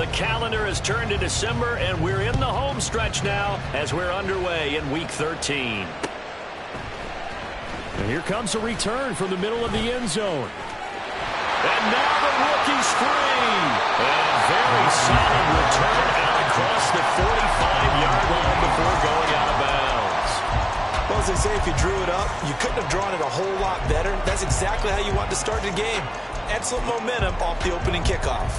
The calendar has turned to December, and we're in the home stretch now as we're underway in Week 13. And here comes a return from the middle of the end zone. And now the rookie's free. And a very solid return out across the 45-yard line before going out of bounds. Well, as they say, if you drew it up, you couldn't have drawn it a whole lot better. That's exactly how you want to start the game. Excellent momentum off the opening kickoff.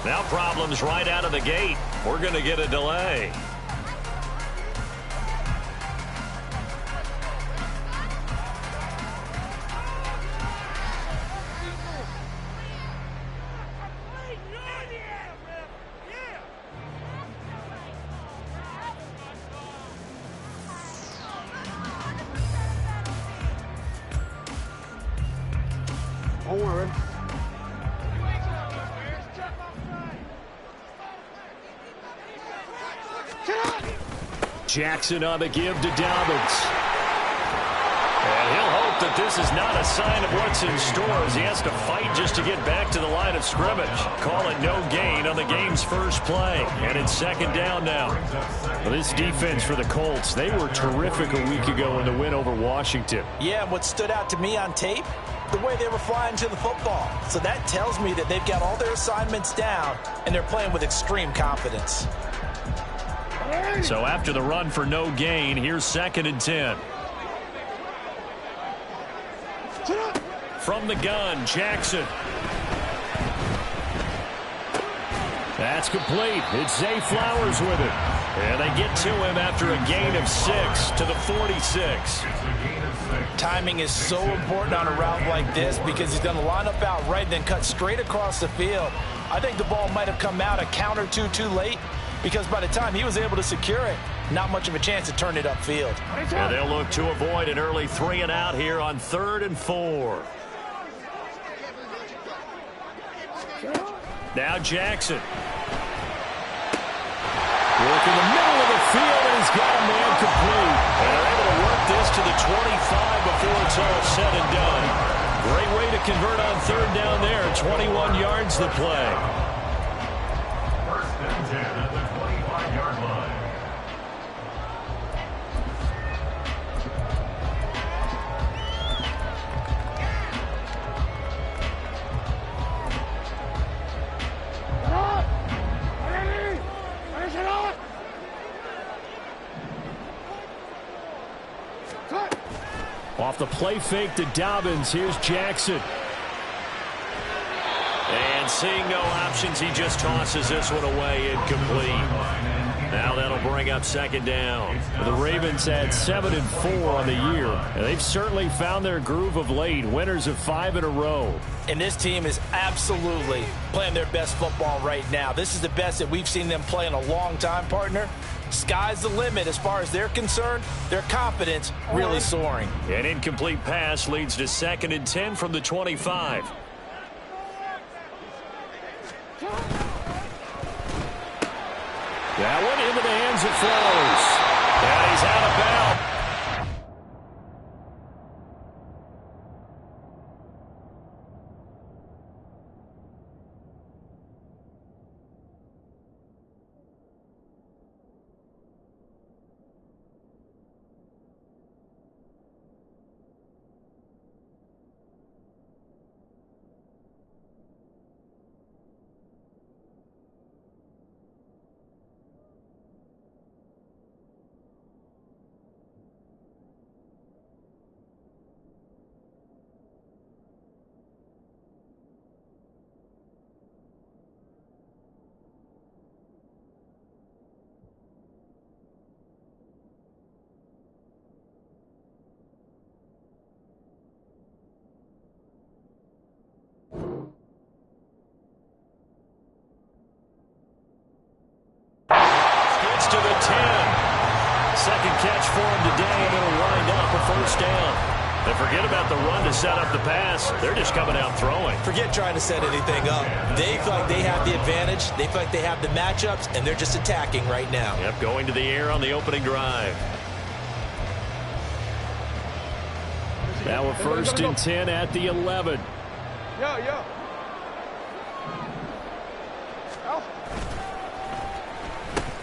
Now problems right out of the gate. We're going to get a delay. Don't worry. Jackson on the give to Dobbins. And he'll hope that this is not a sign of what's in store as he has to fight just to get back to the line of scrimmage. Call it no gain on the game's first play. And it's second down now. Well, this defense for the Colts, they were terrific a week ago in the win over Washington. Yeah, what stood out to me on tape? The way they were flying to the football. So that tells me that they've got all their assignments down and they're playing with extreme confidence. So after the run for no gain, here's 2nd and 10. From the gun, Jackson. That's complete. It's Zay Flowers with it. And they get to him after a gain of 6 to the 46. Timing is so important on a route like this because he's going to line up out right and then cut straight across the field. I think the ball might have come out a count or two too late because by the time he was able to secure it, not much of a chance to turn it upfield. And they'll look to avoid an early 3 and out here on 3rd and 4. Now Jackson. Work in the middle of the field, and he's got a man complete. And they're able to work this to the 25 before it's all said and done. Great way to convert on 3rd down there. 21 yards the play. 1st and 10 at the 25-yard line. Off the play fake to Dobbins, here's Jackson. And seeing no options, he just tosses this one away, incomplete. Now that'll bring up 2nd down. The Ravens had 7 and 4 on the year, and they've certainly found their groove of late, winners of 5 in a row. And this team is absolutely playing their best football right now. This is the best that we've seen them play in a long time, partner. Sky's the limit as far as they're concerned. Their confidence really soaring. An incomplete pass leads to 2nd and 10 from the 25. That one into the hands of Flowers. And he's out of bounds. 10. Second catch for him today, and it'll wind up a first down. And forget about the run to set up the pass. They're just coming out throwing. Forget trying to set anything up. They feel like they have the advantage. They feel like they have the matchups, and they're just attacking right now. Yep, going to the air on the opening drive. Now a 1st and 10 at the 11.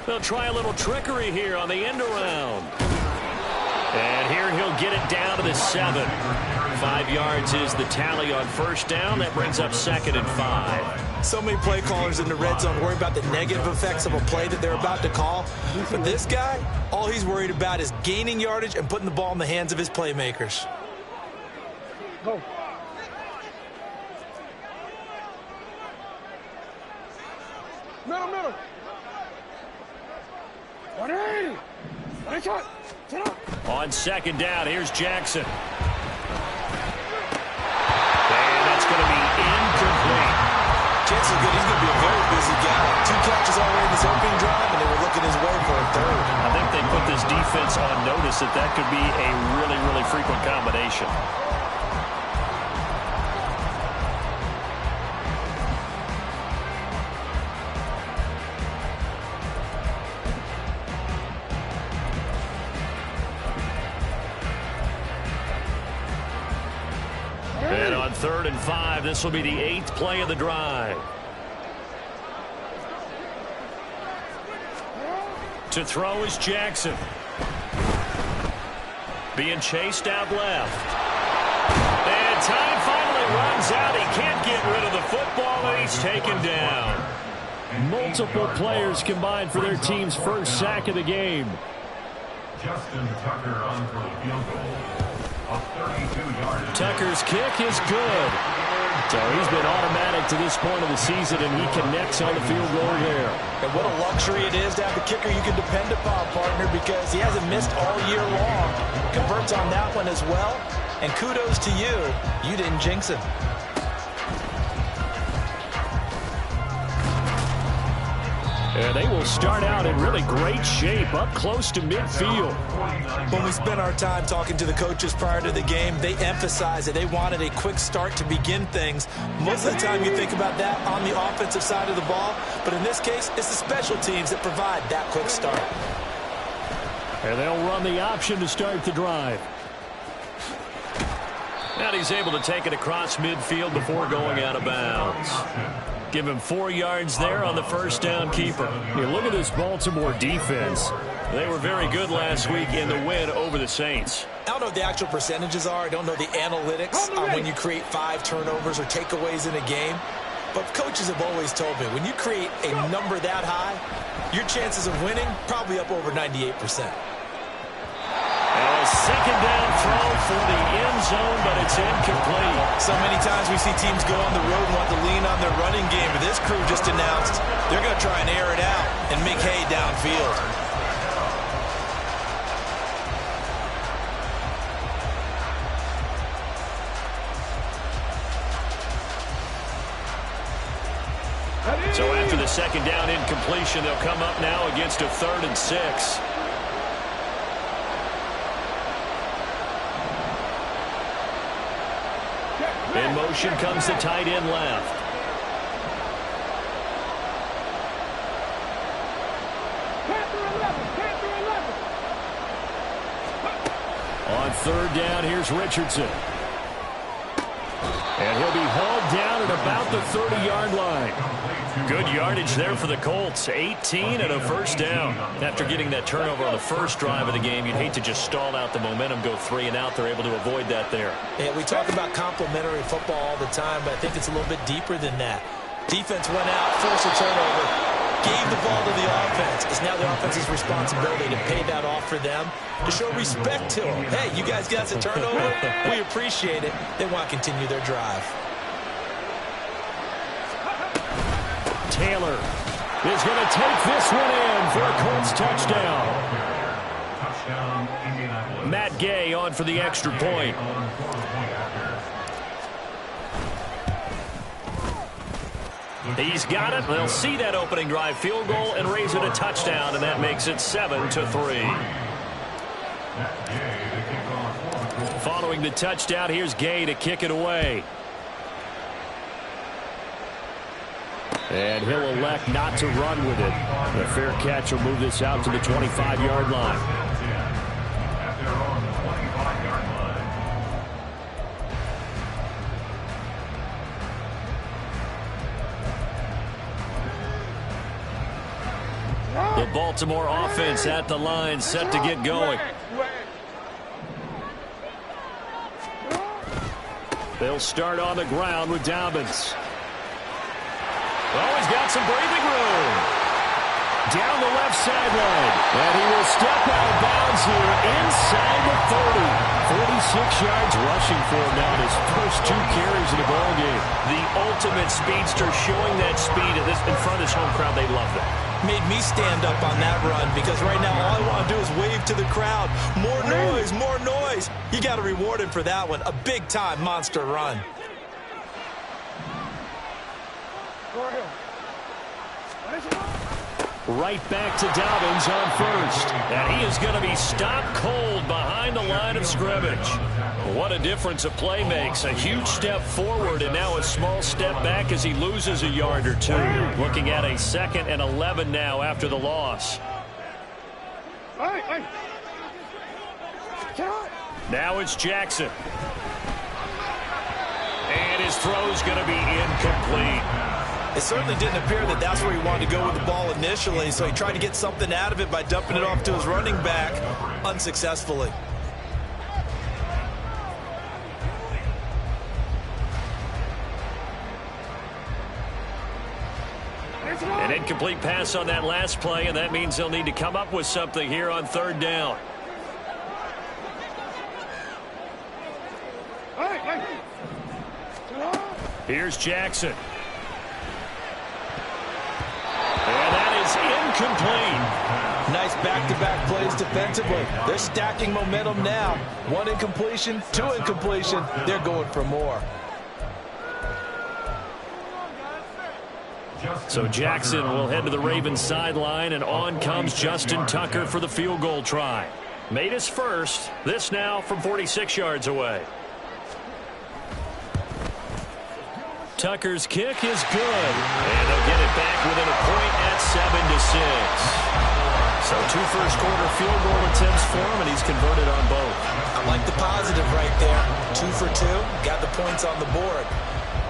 They'll try a little trickery here on the end around. And here he'll get it down to the 7. 5 yards is the tally on first down. That brings up 2nd and 5. So many play callers in the red zone worry about the negative effects of a play that they're about to call. But this guy, all he's worried about is gaining yardage and putting the ball in the hands of his playmakers. Go. Middle. 180. Nice shot. On 2nd down, here's Jackson. And that's going to be incomplete. Chances are good he's going to be a very busy guy. 2 catches already in this opening drive, and they were looking his way for a 3rd. I think they put this defense on notice that could be a really, really frequent combination. And on 3rd and 5, this will be the 8th play of the drive. To throw is Jackson. Being chased out left. And time finally runs out. He can't get rid of the football, and he's taken down. Multiple players combined for their team's first sack of the game. Justin Tucker on for the field goal. A 32-yard. Tucker's kick is good. So he's been automatic to this point of the season, and he connects on the field goal there. And what a luxury it is to have a kicker you can depend upon, partner, because he hasn't missed all year long. Converts on that one as well. And kudos to you. You didn't jinx him. And they will start out in really great shape, up close to midfield. When we spent our time talking to the coaches prior to the game, they emphasized that they wanted a quick start to begin things. Most of the time you think about that on the offensive side of the ball, but in this case, it's the special teams that provide that quick start. And they'll run the option to start the drive. And he's able to take it across midfield before going out of bounds. Give him 4 yards there on the first down keeper. You look at this Baltimore defense. They were very good last week in the win over the Saints. I don't know what the actual percentages are. I don't know the analytics on when you create 5 turnovers or takeaways in a game. But coaches have always told me, when you create a number that high, your chances of winning probably up over 98%. A second down throw for the end zone, but it's incomplete. So many times we see teams go on the road and want to lean on their running game, but this crew just announced they're going to try and air it out and make hay downfield. So after the second down incompletion, they'll come up now against a 3rd and 6. In motion comes the tight end left. On 3rd down, here's Richardson. And he'll be hauled down at about the 30-yard line. Good yardage there for the Colts. 18 and a first down. After getting that turnover on the first drive of the game, you'd hate to just stall out the momentum, go 3 and out. They're able to avoid that there. Yeah, we talk about complementary football all the time, but I think it's a little bit deeper than that. Defense went out, forced a turnover, gave the ball to the offense. It's now the offense's responsibility to pay that off for them, to show respect to them. Hey, you guys got the turnover. We appreciate it. They want to continue their drive. Taylor is going to take this one in for a Colts touchdown. Touchdown, Indianapolis. Matt Gay on for the extra point. He's got it. They'll see that opening drive field goal and raise it a touchdown, and that makes it 7-3. Following the touchdown, here's Gay to kick it away. And he'll elect not to run with it. The fair catch will move this out to the 25-yard line. The Baltimore offense at the line, set to get going. They'll start on the ground with Dobbins. Oh, he's got some breathing room. Down the left sideline. And he will step out of bounds here inside the 30. 46 yards rushing for him now in his first 2 carries in the ballgame. The ultimate speedster, showing that speed in front of this home crowd. They love that. Made me stand up on that run because right now all I want to do is wave to the crowd. More noise, more noise. You got to reward him for that one. A big-time monster run. Right back to Dobbins on first. And he is going to be stopped cold behind the line of scrimmage. What a difference a play makes. A huge step forward and now a small step back as he loses a yard or 2. Looking at a 2nd and 11 now after the loss. Now it's Jackson. And his throw's going to be incomplete. It certainly didn't appear that that's where he wanted to go with the ball initially, so he tried to get something out of it by dumping it off to his running back unsuccessfully. An incomplete pass on that last play, and that means they'll need to come up with something here on 3rd down. Here's Jackson. And that is incomplete. Nice back-to-back plays defensively. They're stacking momentum now. 1 incompletion, 2 incompletion. They're going for more. So Jackson will head to the Ravens sideline, and on comes Justin Tucker for the field goal try. Made his first. This now from 46 yards away. Tucker's kick is good. And they'll get it back within a point at 7-6. So 2 first-quarter field goal attempts for him, and he's converted on both. I like the positive right there. 2 for 2. Got the points on the board.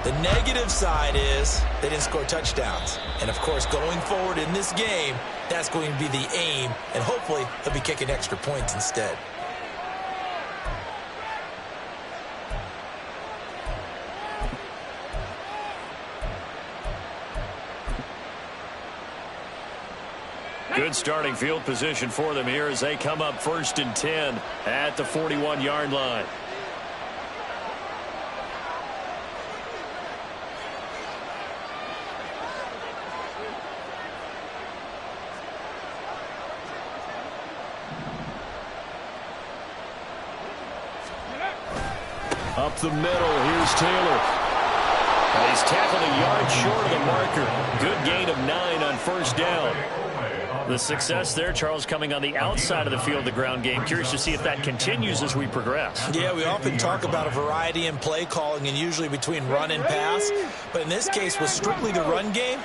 The negative side is they didn't score touchdowns. And, of course, going forward in this game, that's going to be the aim. And hopefully he'll be kicking extra points instead. Good starting field position for them here as they come up 1st and 10 at the 41-yard line. Up the middle, here's Taylor. And he's tackled a yard short of the marker. Good gain of 9 on 1st down. The success there, Charles, coming on the outside of the field, the ground game. Curious to see if that continues as we progress. Yeah, we often talk about a variety in play calling and usually between run and pass. But in this case, with strictly the run game,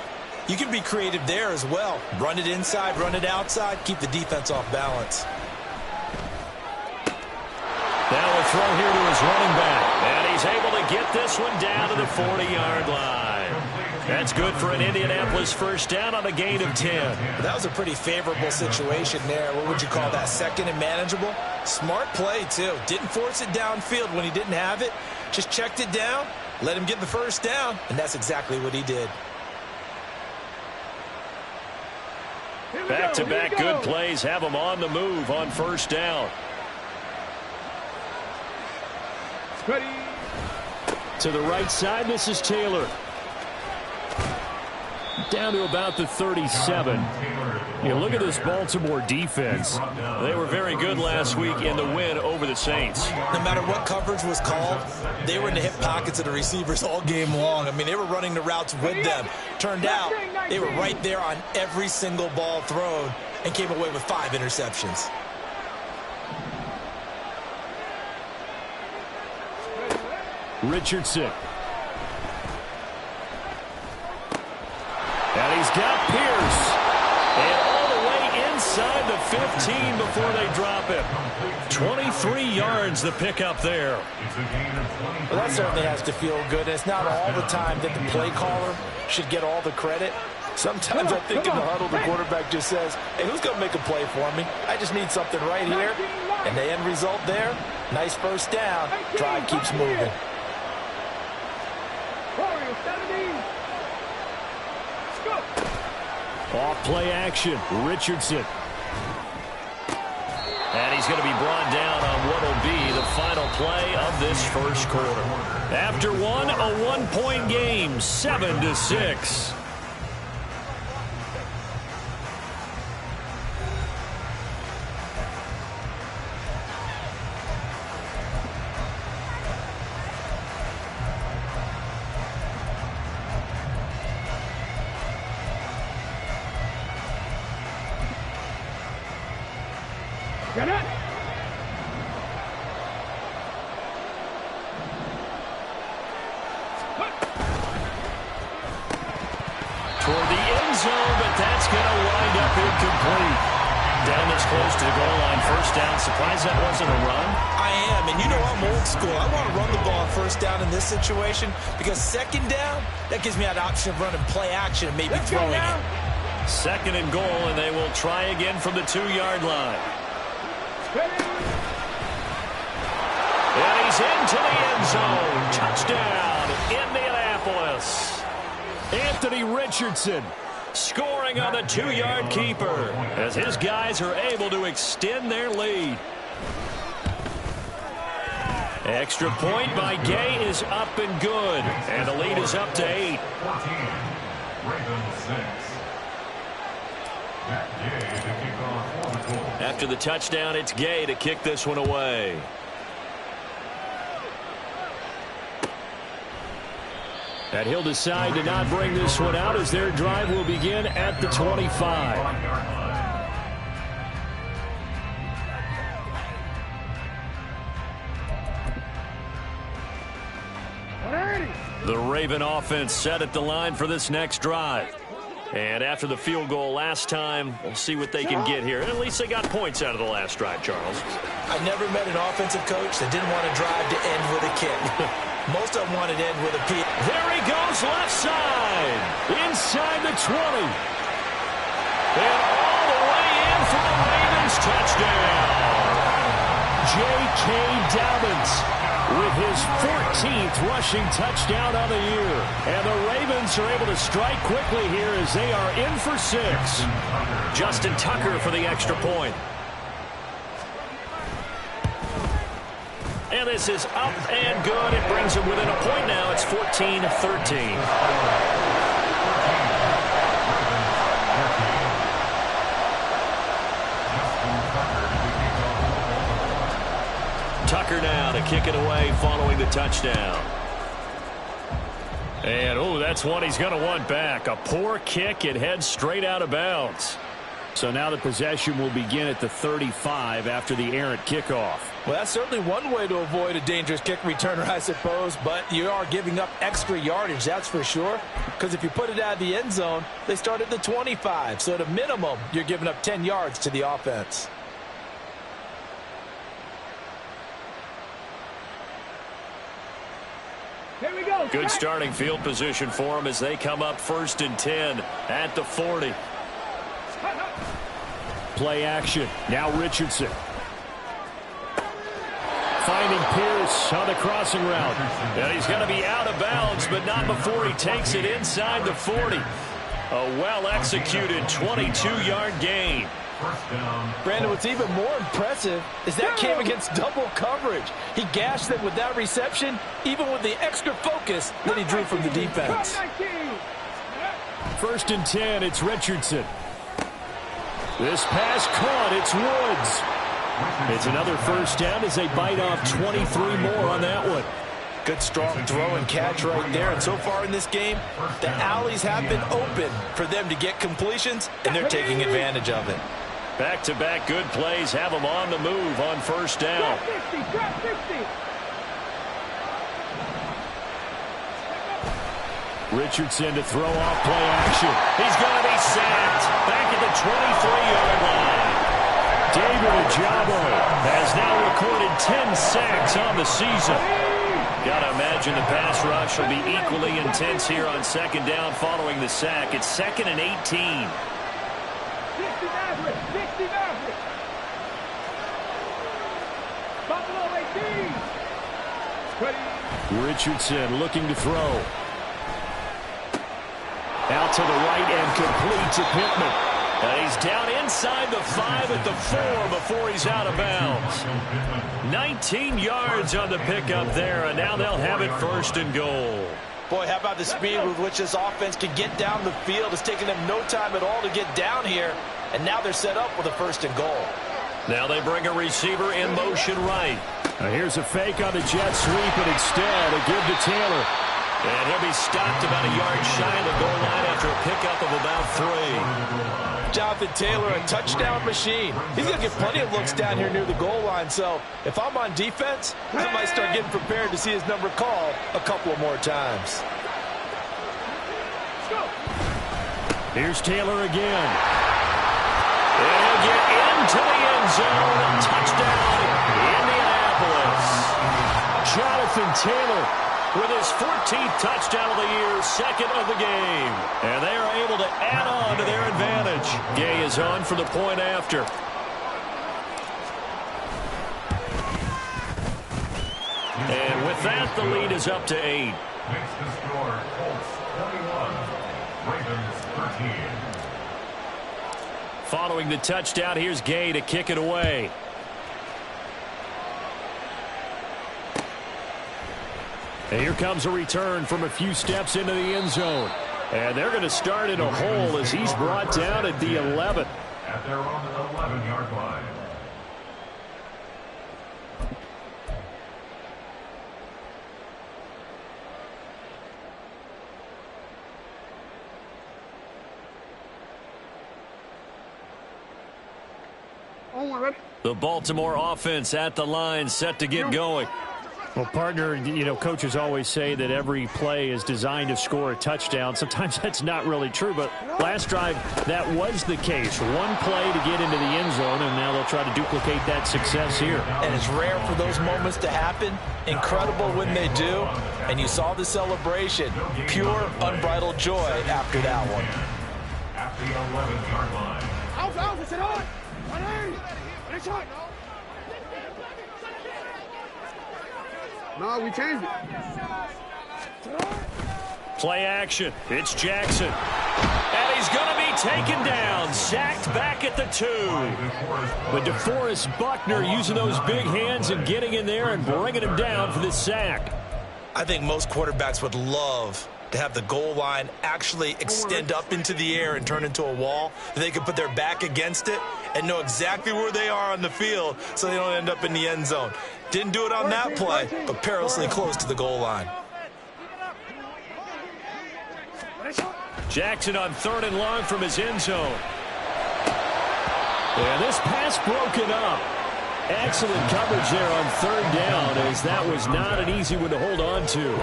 you can be creative there as well. Run it inside, run it outside, keep the defense off balance. Now a throw here to his running back. And he's able to get this one down to the 40-yard line. That's good for an Indianapolis first down on a gain of 10. That was a pretty favorable situation there. What would you call that? 2nd and manageable? Smart play, too. Didn't force it downfield when he didn't have it. Just checked it down, let him get the first down, and that's exactly what he did. Back-to-back good plays have him on the move on 1st down. Ready. To the right side, this is Taylor. Down to about the 37. You look at this Baltimore defense. They were very good last week in the win over the Saints. No matter what coverage was called, they were in the hip pockets of the receivers all game long. I mean, they were running the routes with them. Turned out they were right there on every single ball thrown and came away with 5 interceptions. Richardson. And he's got Pierce. And all the way inside the 15 before they drop it. 23 yards the pickup there. Well, that certainly has to feel good. It's not all the time that the play caller should get all the credit. Sometimes I think in the huddle, the quarterback just says, hey, who's going to make a play for me? I just need something right here. And the end result there, nice first down. Drive keeps moving. Off play action, Richardson. And he's going to be brought down on what will be the final play of this first quarter. After one, a one-point game, 7-6. Get it! Toward the end zone, but that's going to wind up incomplete. Down this close to the goal line, first down. Surprised that wasn't a run? I am, and you know I'm old school. I want to run the ball on first down in this situation because second down, that gives me an option of running play action and maybe throwing it. Second and goal, and they will try again from the 2-yard line. And he's into the end zone. Touchdown, Indianapolis. Anthony Richardson scoring on the 2-yard keeper as his guys are able to extend their lead. Extra point by Gay is up and good. And the lead is up to 8. 14, Ravens 6. Gay to kick off for the Colts. After the touchdown, it's Gay to kick this one away. And he'll decide to not bring this one out as their drive will begin at the 25. The Raven offense set at the line for this next drive. And after the field goal last time, we'll see what they can get here. And at least they got points out of the last drive, Charles. I never met an offensive coach that didn't want to drive to end with a kick. Most of them wanted to end with a P. There he goes, left side. Inside the 20. And all the way in for the Ravens touchdown. J.K. Dobbins with his 14th rushing touchdown on the year. And the Ravens are able to strike quickly here as they are in for 6. Justin Tucker for the extra point. And this is up and good. It brings them within a point now. It's 14-13. Tucker now to kick it away following the touchdown. And, oh, that's one he's going to want back. A poor kick. It heads straight out of bounds. So now the possession will begin at the 35 after the errant kickoff. Well, that's certainly one way to avoid a dangerous kick returner, I suppose, but you are giving up extra yardage, that's for sure, because if you put it out of the end zone, they start at the 25, so at a minimum, you're giving up 10 yards to the offense. Here we go. Good starting field position for them as they come up 1st and 10 at the 40. Play action. Now Richardson. Finding Pierce on the crossing route. And he's going to be out of bounds, but not before he takes it inside the 40. A well-executed 22-yard gain. Brandon, what's even more impressive is that came against double coverage. He gashed them with that reception, even with the extra focus that he drew from the defense. 1st and 10, it's Richardson. This pass caught. It's Woods. It's another first down as they bite off 23 more on that one. Good, strong throw and catch right there. And so far in this game, the alleys have been open for them to get completions, and they're taking advantage of it. Back-to-back good plays have them on the move on first down. Drop 60. Richardson to throw off play action. He's going to be sacked back at the 23-yard line. David Ojabo has now recorded 10 sacks on the season. Got to imagine the pass rush will be equally intense here on second down following the sack. It's 2nd and 18. 60 Maverick. 60 Maverick. Buffalo 18. Richardson looking to throw. Out to the right and complete to Pittman. And he's down inside the 5 at the 4 before he's out of bounds. 19 yards on the pickup there, and now they'll have it 1st and goal. Boy, how about the speed with which this offense can get down the field? It's taken them no time at all to get down here, and now they're set up with a 1st and goal. Now they bring a receiver in motion right. Here's a fake on the jet sweep, and instead a give to Taylor. And he'll be stopped about a yard shy of the goal line after a pickup of about 3. Jonathan Taylor, a touchdown machine. He's going to get plenty of looks down here near the goal line. So if I'm on defense, I might start getting prepared to see his number called a couple of more times. Here's Taylor again. And he'll get into the end zone. Touchdown, Indianapolis. Jonathan Taylor with his 14th touchdown of the year, 2nd of the game. And they are able to add on to their advantage. Gay is on for the point after. And with that, the lead is up to 8. Makes the score Colts 21, Ravens 13. Following the touchdown, here's Gay to kick it away. And here comes a return from a few steps into the end zone. And they're going to start in a hole as he's brought down at the 11. At their own 11-yard line. The Baltimore offense at the line, set to get going. Well, partner, you know, coaches always say that every play is designed to score a touchdown. Sometimes that's not really true, but last drive, that was the case. One play to get into the end zone, and now they'll try to duplicate that success here. And it's rare for those moments to happen. Incredible when they do. And you saw the celebration. Pure, unbridled joy after that one. At the 11-yard line. No, we changed it. Play action. It's Jackson. And he's going to be taken down. Sacked back at the 2. But DeForest Buckner using those big hands and getting in there and bringing him down for this sack. I think most quarterbacks would love to have the goal line actually extend up into the air and turn into a wall. They can put their back against it and know exactly where they are on the field so they don't end up in the end zone. Didn't do it on that play, but perilously close to the goal line. Jackson on 3rd and long from his end zone. And this pass broken up. Excellent coverage there on 3rd down, as that was not an easy one to hold on to.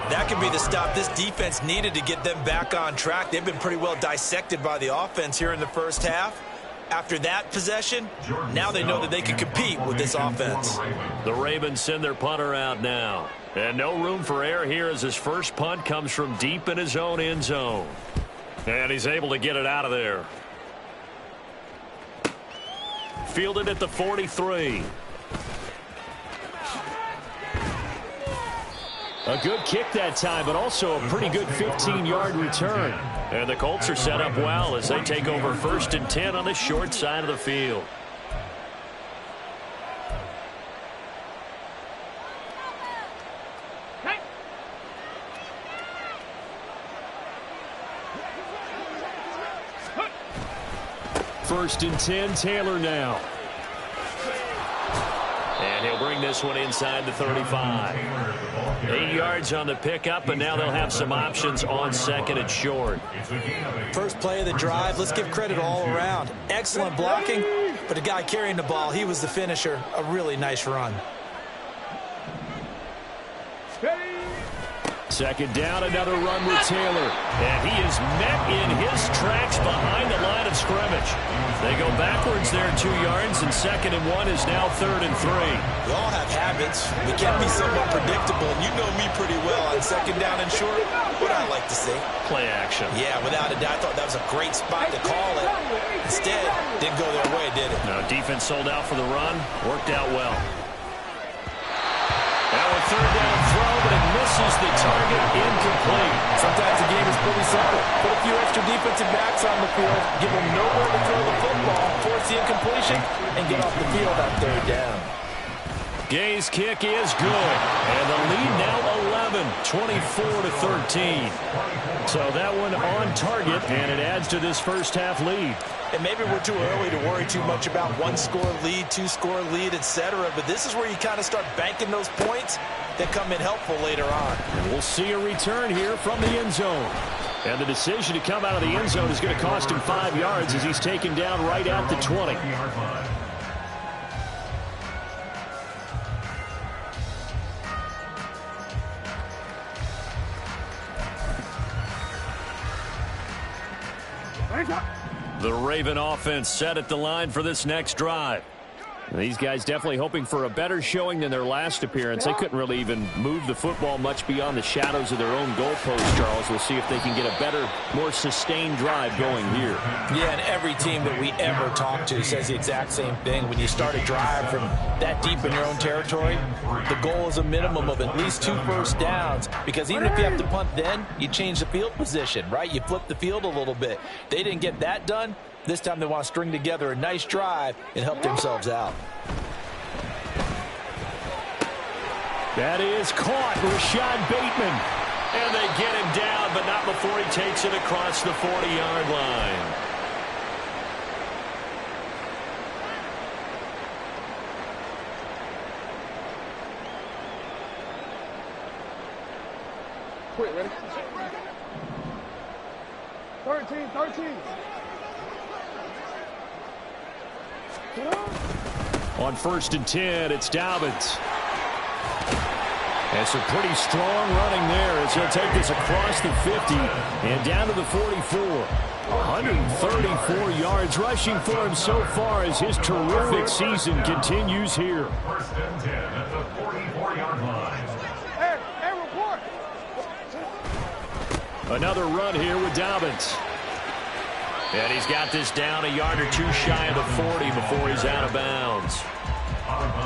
That could be the stop this defense needed to get them back on track. They've been pretty well dissected by the offense here in the first half. After that possession, now they know that they can compete with this offense. The Ravens send their punter out now. And no room for error here as his first punt comes from deep in his own end zone. And he's able to get it out of there. Fielded at the 43. A good kick that time, but also a pretty good 15-yard return. And the Colts are set up well as they take over 1st and 10 on the short side of the field. First and 10, Taylor now. And he'll bring this one inside the 35. 8 yards on the pickup, and now they'll have some options on second and short. First play of the drive, let's give credit all around. Excellent blocking, but the guy carrying the ball, he was the finisher. A really nice run. Second down, another run with Taylor. And he is met in his tracks behind the line of scrimmage. They go backwards there 2 yards, and second and 1 is now third and 3. We all have habits. We can be somewhat predictable, and you know me pretty well. On second down and short, what I like to see. Play action. Yeah, without a doubt, I thought that was a great spot to call it. Instead, didn't go their way, did it? No, defense sold out for the run. Worked out well. Now a third down throw, but it misses the target. Incomplete. Sometimes the game is pretty simple. Put a few extra defensive backs on the field, give them nowhere to throw the football, force the incompletion, and get off the field on third down. Gay's kick is good. And the lead now 11, 24-13. So that one on target, and it adds to this first half lead. And maybe we're too early to worry too much about one-score lead, two-score lead, etc. But this is where you kind of start banking those points that come in helpful later on. And we'll see a return here from the end zone. And the decision to come out of the end zone is going to cost him 5 yards as he's taken down right at the 20. The Raven offense set at the line for this next drive. These guys definitely hoping for a better showing than their last appearance. They couldn't really even move the football much beyond the shadows of their own goalpost, Charles. We'll see if they can get a better, more sustained drive going here. Yeah, and every team that we ever talk to says the exact same thing. When you start a drive from that deep in your own territory, the goal is a minimum of at least 2 first downs, because even if you have to punt then, you change the field position, right? You flip the field a little bit. They didn't get that done. This time they want to string together a nice drive and help themselves out. That is caught, Rashad Bateman. And they get him down, but not before he takes it across the 40-yard line. Quick, ready? 13. On first and 10, it's Dobbins. And some pretty strong running there as he'll take this across the 50 and down to the 44. 134 yards rushing for him so far as his terrific season continues here. First and 10 at the 44-yard line. Hey, report. Another run here with Dobbins. And he's got this down a yard or 2 shy of the 40 before he's out of bounds.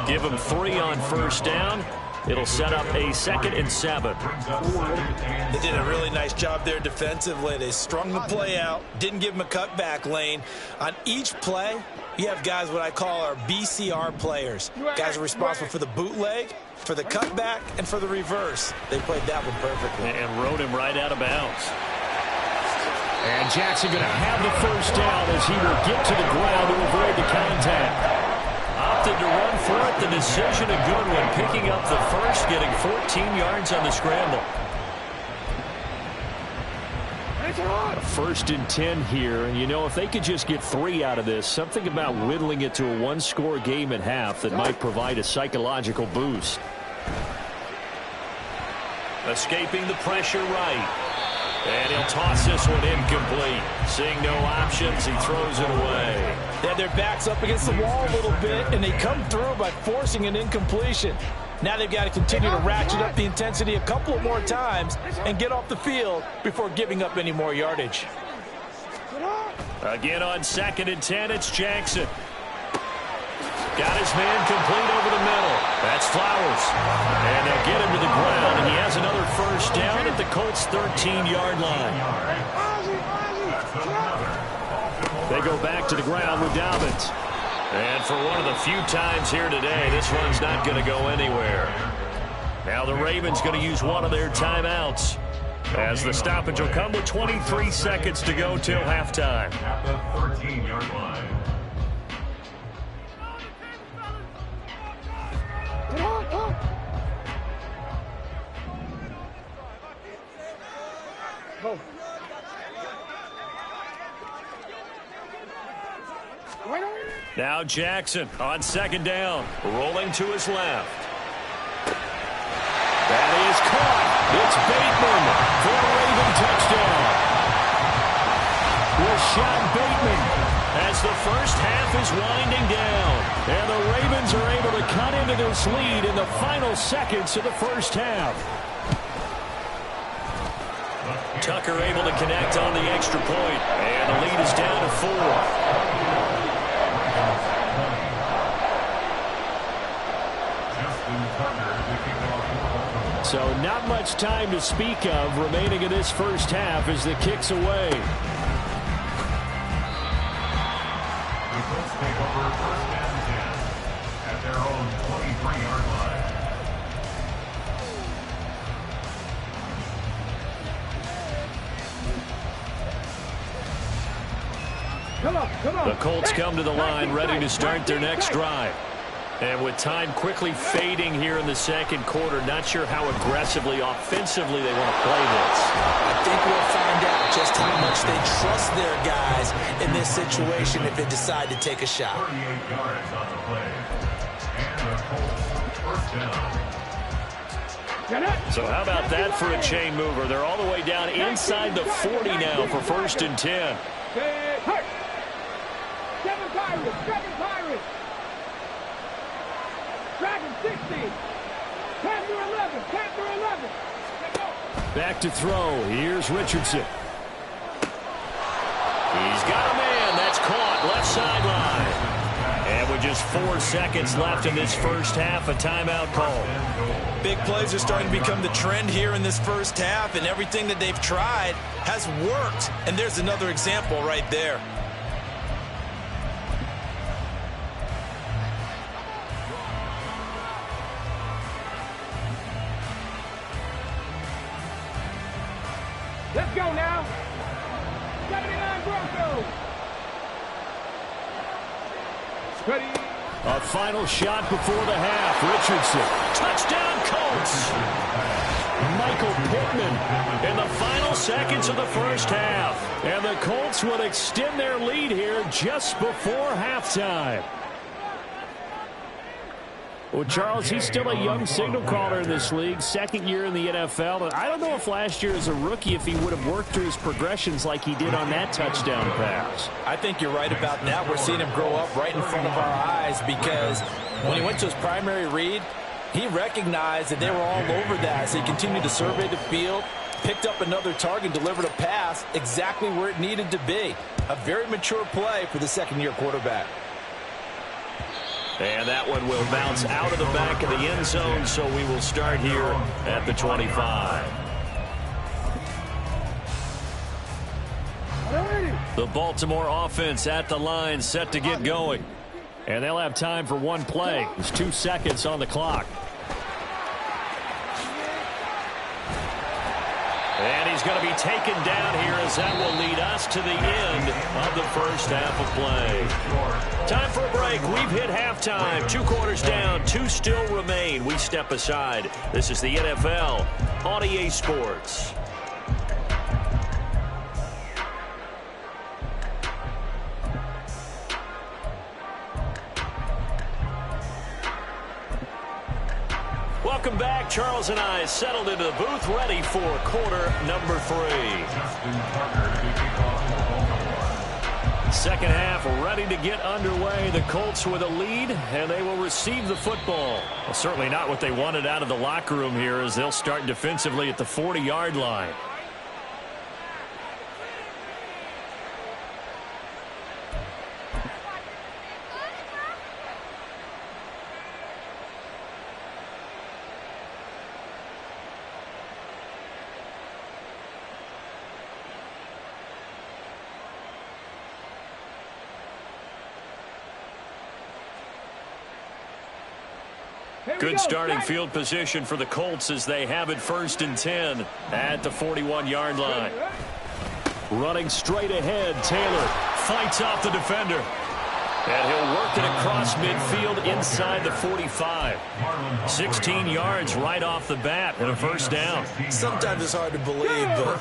Give him 3 on first down. It'll set up a 2nd and 7. They did a really nice job there defensively. They strung the play out, didn't give him a cutback lane. On each play, you have guys what I call our BCR players. Guys are responsible for the bootleg, for the cutback, and for the reverse. They played that one perfectly. And rode him right out of bounds. And Jackson going to have the first down as he will get to the ground to avoid the contact. Opted to run for it. The decision a good one. Picking up the first, getting 14 yards on the scramble. A first and 10 here. And, you know, if they could just get 3 out of this, something about whittling it to a 1-score game at half that might provide a psychological boost. Escaping the pressure right. And he'll toss this one incomplete. Seeing no options, he throws it away. They had their backs up against the wall a little bit, and they come through by forcing an incompletion. Now they've got to continue to ratchet up the intensity a couple of more times and get off the field before giving up any more yardage. Again on 2nd and 10, it's Jackson. Got his man complete over the middle. That's Flowers. And they'll get him to the ground, and he has another first down at the Colts' 13-yard line. They go back to the ground with Dobbins. And for one of the few times here today, this one's not going to go anywhere. Now the Ravens going to use one of their timeouts. As the stoppage will come with 23 seconds to go till halftime. At the 13-yard line. Go. Now Jackson on second down, rolling to his left. That is caught. It's Bateman for a Raven touchdown. Rashad Bateman as the first half is winding down. And the Ravens are able to cut into this lead in the final seconds of the first half. Tucker able to connect on the extra point. And the lead is down to 4. So not much time to speak of remaining in this first half as the kick's away. The Colts take over first and 10 at their own 23-yard line. Come on. The Colts come to the line ready to start their next drive. And with time quickly fading here in the second quarter, not sure how aggressively, offensively they want to play this. I think we'll find out just how much they trust their guys in this situation if they decide to take a shot. 38 yards on the play. And the Colts first down. So how about that for a chain mover? They're all the way down inside the 40 now for first and 10. Seven Pirates. Dragon 60. 10 through 11. Let's go. Back to throw. Here's Richardson. He's got a man. That's caught. Left sideline. And with just 4 seconds left in this first half, a timeout call. Big plays are starting to become the trend here in this first half, and everything that they've tried has worked. And there's another example right there. Let's go now. 79 Broncos. Ready. A final shot before the half. Richardson. Touchdown Colts. Michael Pittman in the final seconds of the first half. And the Colts would extend their lead here just before halftime. Well, Charles, he's still a young signal caller in this league, second year in the NFL. And I don't know if last year as a rookie, if he would have worked through his progressions like he did on that touchdown pass. I think you're right about that. We're seeing him grow up right in front of our eyes because when he went to his primary read, he recognized that they were all over that. So he continued to survey the field, picked up another target, delivered a pass exactly where it needed to be. A very mature play for the second-year quarterback. And that one will bounce out of the back of the end zone, so we will start here at the 25. The Baltimore offense at the line, set to get going. And they'll have time for one play. There's 2 seconds on the clock. And he's going to be taken down here as that will lead us to the end of the first half of play. Time for a break. We've hit halftime. 2 quarters down, 2 still remain. We step aside. This is the NFL on EA Sports. Welcome back. Charles and I settled into the booth, ready for quarter number 3. Second half ready to get underway. The Colts with a lead, and they will receive the football. Well, certainly not what they wanted out of the locker room here as they'll start defensively at the 40-yard line. Hey, Good starting field position for the Colts as they have it 1st and 10 at the 41-yard line. Running straight ahead, Taylor Fights off the defender. And he'll work it across midfield inside the 45. 16 yards right off the bat and a 1st down. Sometimes it's hard to believe, but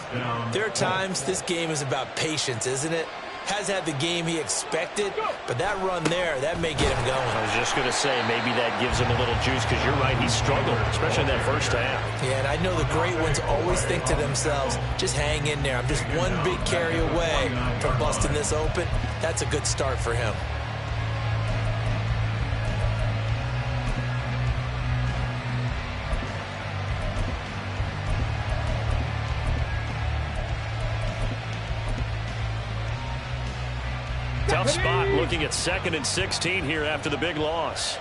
there are times this game is about patience, isn't it? Has had the game he expected, but that run there, that may get him going. I was just going to say, maybe that gives him a little juice, because you're right, he struggled, especially in that 1st half. Yeah, and I know the great ones always think to themselves, just hang in there. I'm just one big carry away from busting this open. That's a good start for him. Tough spot looking at 2nd and 16 here after the big loss.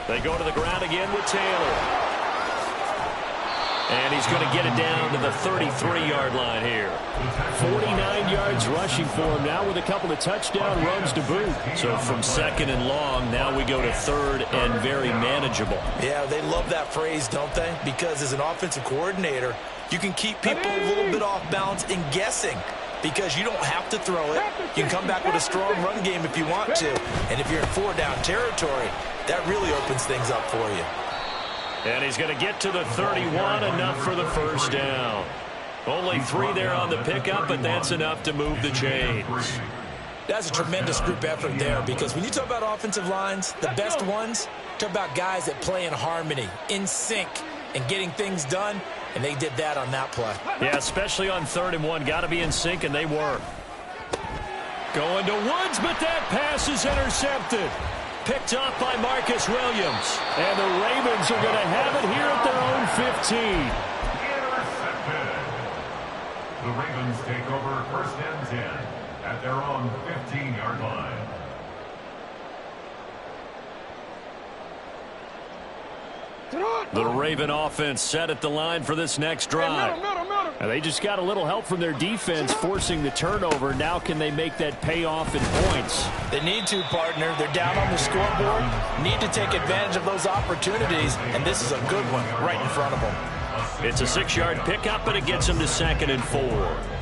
They go to the ground again with Taylor. And he's going to get it down to the 33-yard line here. 49 yards rushing for him now with a couple of touchdown runs to boot. So from 2nd and long, now we go to 3rd and very manageable. Yeah, they love that phrase, don't they? Because as an offensive coordinator, you can keep people a little bit off balance and guessing, because you don't have to throw it. You can come back with a strong run game if you want to. And if you're in 4-down territory, that really opens things up for you. And he's going to get to the 31, enough for the 1st down. Only 3 there on the pickup, but that's enough to move the chains. That's a tremendous group effort there, because when you talk about offensive lines, the best ones, talk about guys that play in harmony, in sync, and getting things done, and they did that on that play. Yeah, especially on 3rd and 1. Got to be in sync, and they were. Going to Woods, but that pass is intercepted. Picked off by Marcus Williams. And the Ravens are going to have it here at their own 15. Intercepted. The Ravens take over 1st and 10 at their own 15-yard line. The Raven offense set at the line for this next drive. And they just got a little help from their defense forcing the turnover. Now can they make that pay off in points? They need to, partner. They're down on the scoreboard. Need to take advantage of those opportunities, and this is a good one right in front of them. It's a 6-yard pickup, but it gets him to 2nd and 4.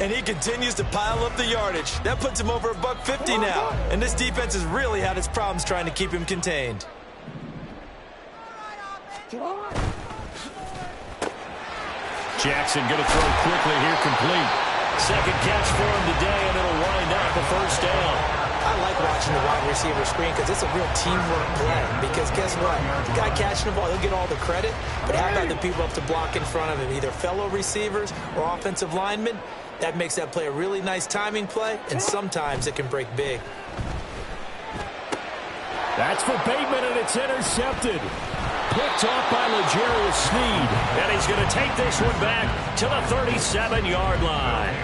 And he continues to pile up the yardage. That puts him over $150 now. And this defense has really had its problems trying to keep him contained. Jackson going to throw quickly here, complete. 2nd catch for him today, and it'll wind up a 1st down. I like watching the wide receiver screen because it's a real teamwork play. Because guess what? The guy catching the ball, he'll get all the credit. But how about the people up to block in front of him, either fellow receivers or offensive linemen? That makes that play a really nice timing play, and sometimes it can break big. That's for Bateman, and it's intercepted. Picked off by L'Jarius Sneed. And he's going to take this one back to the 37-yard line.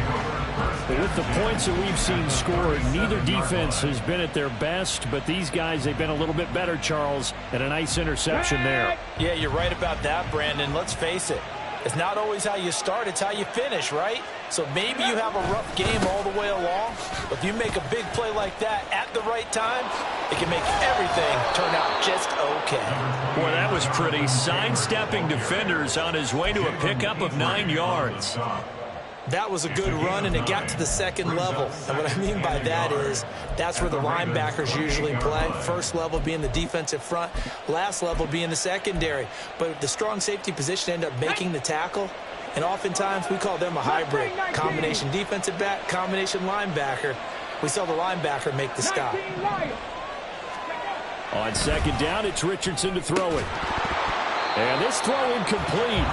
But with the points that we've seen scored, neither defense has been at their best, but these guys, they've been a little bit better, Charles, and a nice interception there. Yeah, you're right about that, Brandon. Let's face it. It's not always how you start, it's how you finish, right? So maybe you have a rough game all the way along, but if you make a big play like that at the right time, it can make everything turn out just okay. Boy, that was pretty. Sidestepping defenders on his way to a pickup of 9 yards. That was a good run, and it got to the 2nd level. And what I mean by that is that's where the linebackers usually play. 1st level being the defensive front, last level being the secondary. But the strong safety position ended up making the tackle, and oftentimes we call them a hybrid. Combination defensive back, combination linebacker. We saw the linebacker make the stop. On 2nd down, it's Richardson to throw it. And this throw incomplete.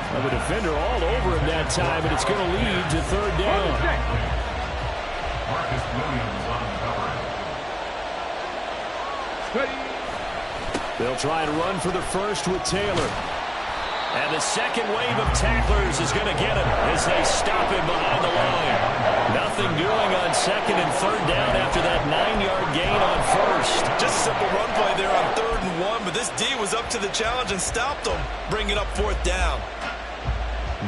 And the defender all over him that time, and it's going to lead to 3rd down. Marcus Williams on cover. They'll try and run for the 1st with Taylor. And the 2nd wave of tacklers is going to get him as they stop him behind the line. Nothing doing on 2nd and 3rd down after that 9-yard gain on 1st. Just a simple run play there on 3rd and 1, but this D was up to the challenge and stopped them, bringing up 4th down.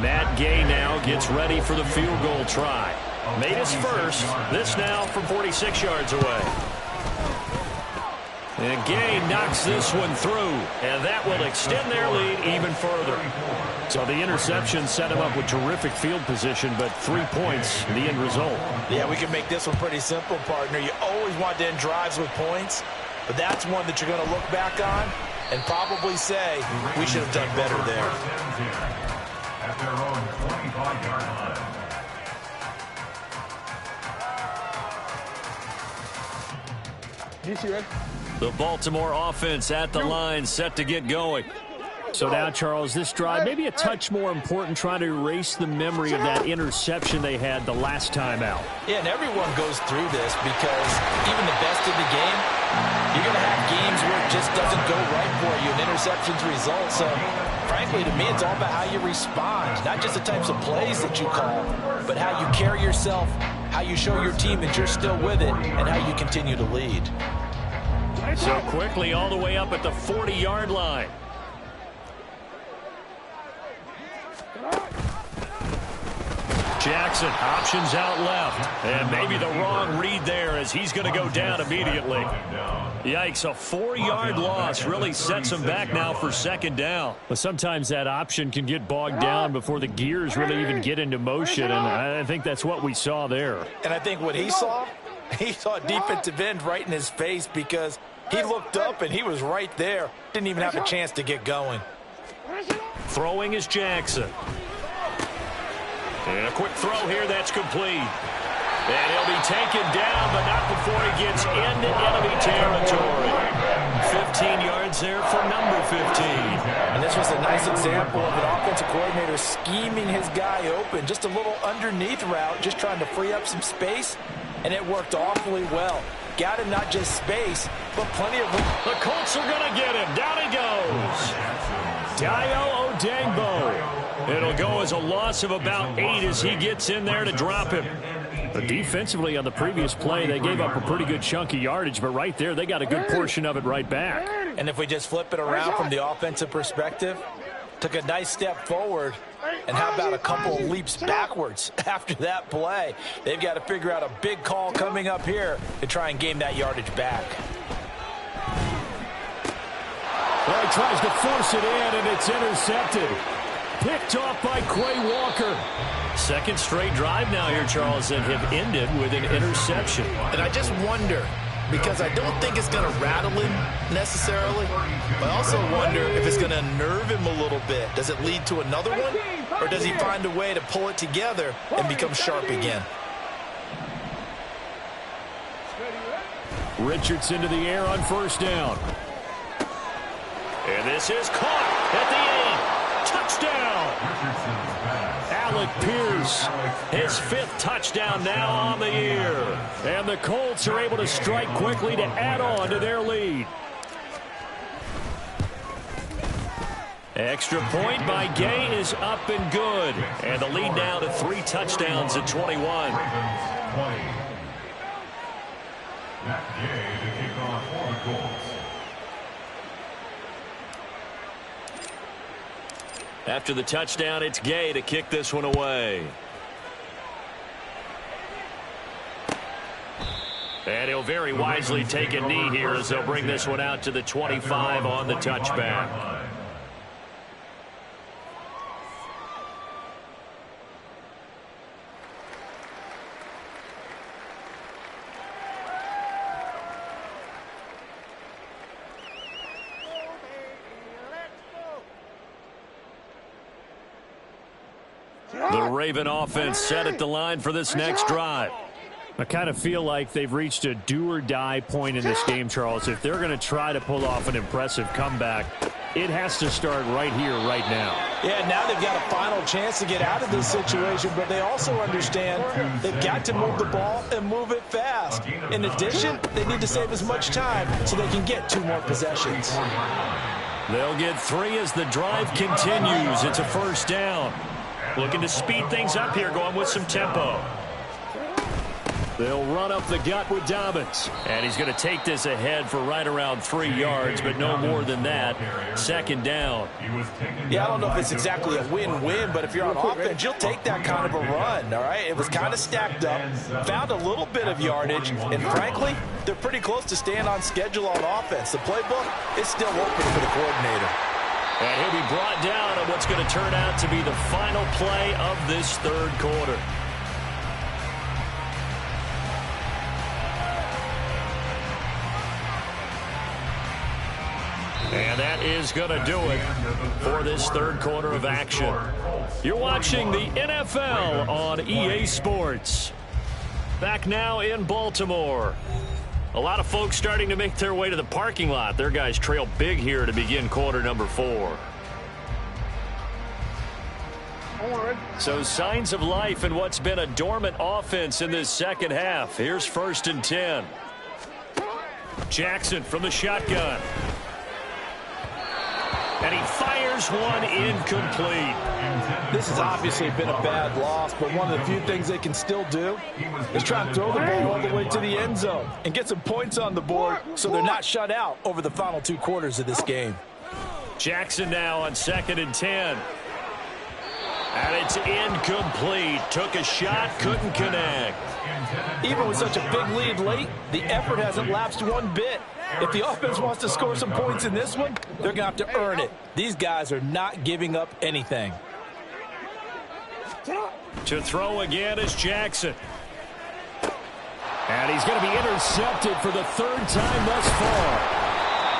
Matt Gay now gets ready for the field goal try. Made his first. This now from 46 yards away. And Gay knocks this one through, and that will extend their lead even further. So the interception set him up with terrific field position, but 3 points, the end result. Yeah, we can make this one pretty simple, partner. You always want to end drives with points, but that's one that you're going to look back on and probably say, we should have done better there. At their own 25-yard line. The Baltimore offense at the line, set to get going. So now, Charles, this drive maybe a touch more important, trying to erase the memory of that interception they had the last time out. Yeah, and everyone goes through this because even the best in the game, you're going to have games where it just doesn't go right for you, and interceptions result. So, frankly, to me, it's all about how you respond, not just the types of plays that you call, but how you carry yourself, how you show your team that you're still with it, and how you continue to lead. So quickly all the way up at the 40-yard line. Jackson, options out left. And maybe the wrong read there as he's going to go down immediately. Yikes, a 4-yard loss really sets him back now for second down. But sometimes that option can get bogged down before the gears really even get into motion, and I think that's what we saw there. And I think what he saw a defensive end right in his face because he looked up and he was right there. Didn't even have a chance to get going. Throwing is Jackson. And a quick throw here, that's complete. And he'll be taken down, but not before he gets into enemy territory. 15 yards there for number 15. And this was a nice example of an offensive coordinator scheming his guy open. Just a little underneath route, just trying to free up some space, and it worked awfully well. Got him not just space, but plenty of room. The Colts are going to get him. Down he goes. Dayo Odeyingbo. It'll go as a loss of about 8 as he gets in there to drop him. But defensively on the previous play, they gave up a pretty good chunk of yardage, but right there, they got a good portion of it right back. And if we just flip it around from the offensive perspective, took a nice step forward, and how about a couple of leaps backwards after that play? They've got to figure out a big call coming up here to try and gain that yardage back. Well, he tries to force it in, and it's intercepted. Picked off by Quay Walker. Second straight drive now here, Charles, that have ended with an interception. And I just wonder, because I don't think it's going to rattle him necessarily, but I also wonder if it's going to nerve him a little bit. Does it lead to another one, or does he find a way to pull it together and become sharp again? Richardson to the air on first down. And this is caught at the 8. Touchdown! Alec Pierce, his 5th touchdown now on the year. And the Colts are able to strike quickly to add on to their lead. Extra point by Gay is up and good. And the lead now to 3 touchdowns at 21. Matt Gay to kick off for the Colts. After the touchdown, it's Gay to kick this one away. And he'll very wisely take a knee here as they'll bring this one out to the 25 on the touchback. The Raven offense set at the line for this next drive. I kind of feel like they've reached a do-or-die point in this game, Charles. If they're going to try to pull off an impressive comeback, it has to start right here, right now. Yeah, now they've got a final chance to get out of this situation, but they also understand they've got to move the ball and move it fast. In addition, they need to save as much time so they can get 2 more possessions. They'll get 3 as the drive continues. It's a first down. Looking to speed things up here, going with some tempo. They'll run up the gut with Dobbins. And he's going to take this ahead for right around 3 yards, but no more than that. Second down. Yeah, I don't know if it's exactly a win-win, but if you're on offense, you'll take that kind of a run, all right? It was kind of stacked up, found a little bit of yardage, and frankly, they're pretty close to staying on schedule on offense. The playbook is still open for the coordinator. And he'll be brought down on what's going to turn out to be the final play of this third quarter. And that is going to do it for this third quarter of action. You're watching the NFL on EA Sports. Back now in Baltimore. A lot of folks starting to make their way to the parking lot. Their guys trail big here to begin quarter number 4. So signs of life in what's been a dormant offense in this second half. Here's 1st and 10. Jackson from the shotgun. And he fires one incomplete. This has obviously been a bad loss, but one of the few things they can still do is try and throw the ball all the way to the end zone and get some points on the board so they're not shut out over the final 2 quarters of this game. Jackson now on 2nd and 10. And it's incomplete. Took a shot, couldn't connect. Even with such a big lead late, the effort hasn't lapsed one bit. If the offense wants to score some points in this one, they're going to have to earn it. These guys are not giving up anything. To throw again is Jackson. And he's going to be intercepted for the 3rd time thus far.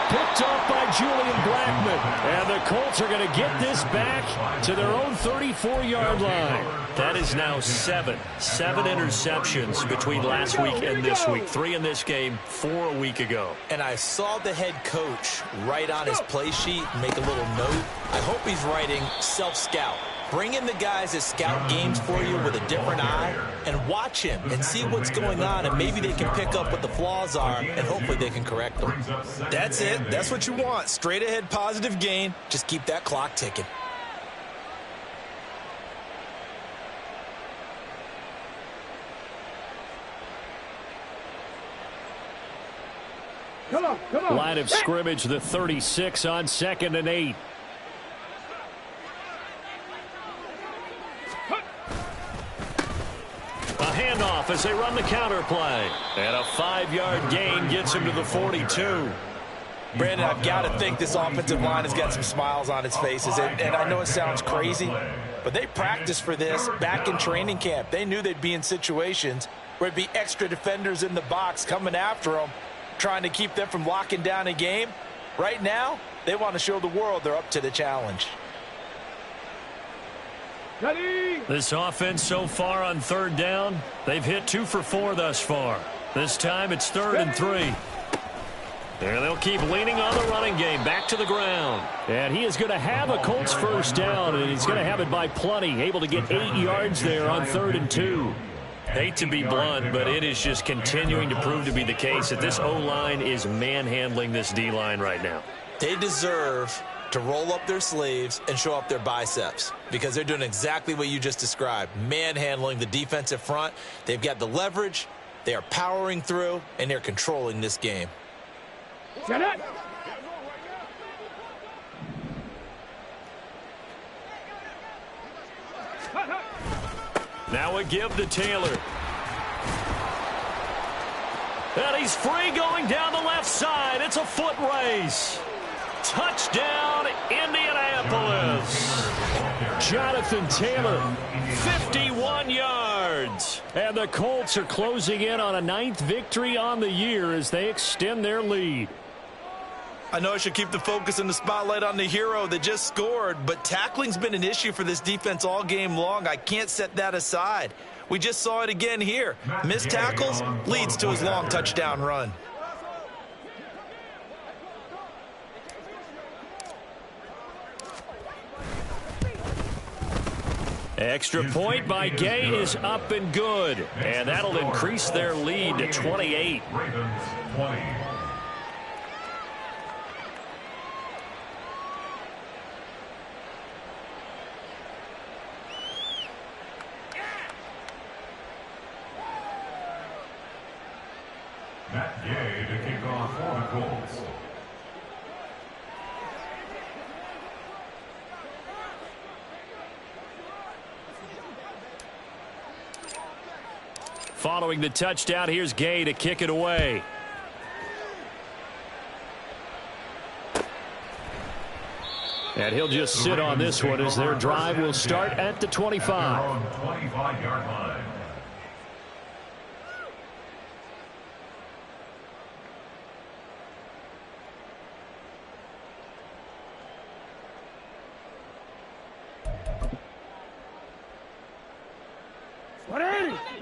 Picked off by Julian Blackmon. And the Colts are going to get this back to their own 34-yard line. That is now 7 interceptions between last week and this week. 3 in this game, 4 a week ago. And I saw the head coach write on his play sheet, make a little note. I hope he's writing self-scout. Bring in the guys that scout games for you with a different eye and watch him and see what's going on, and maybe they can pick up what the flaws are, and hopefully they can correct them. That's it. That's what you want. Straight ahead positive gain. Just keep that clock ticking. Come on. Line of scrimmage, the 36 on 2nd and 8. A handoff as they run the counter play. And a 5-yard gain gets him to the 42. Brandon, I've got to think this offensive line has got some smiles on its faces. And I know it sounds crazy, but they practiced for this back in training camp. They knew they'd be in situations where it'd be extra defenders in the box coming after them, trying to keep them from locking down a game. Right now, they want to show the world they're up to the challenge. This offense so far on 3rd down, they've hit 2 for 4 thus far. This time it's 3rd and 3. And they'll keep leaning on the running game back to the ground. And he is going to have a Colts 1st down, and he's going to have it by plenty, able to get 8 yards there on 3rd and 2. Hate to be blunt, but it is just continuing to prove to be the case that this O-line is manhandling this D-line right now. They deserve to roll up their sleeves and show up their biceps because they're doing exactly what you just described, manhandling the defensive front. They've got the leverage, they are powering through, and they're controlling this game. Shut up. Now a give to Taylor. And he's free going down the left side. It's a foot race. Touchdown, Indianapolis. Jonathan Taylor, 51 yards. And the Colts are closing in on a 9th victory on the year as they extend their lead. I know I should keep the focus and the spotlight on the hero that just scored, but tackling's been an issue for this defense all game long. I can't set that aside. We just saw it again here. Missed tackles leads to his long touchdown run. Extra point by Gay is up and good. And that'll increase their lead to 28. Ravens 20. Matt Gay to kick off for the Colts. Following the touchdown, here's Gay to kick it away. And he'll just sit on this one as their drive will start at the 25. 25-yard line.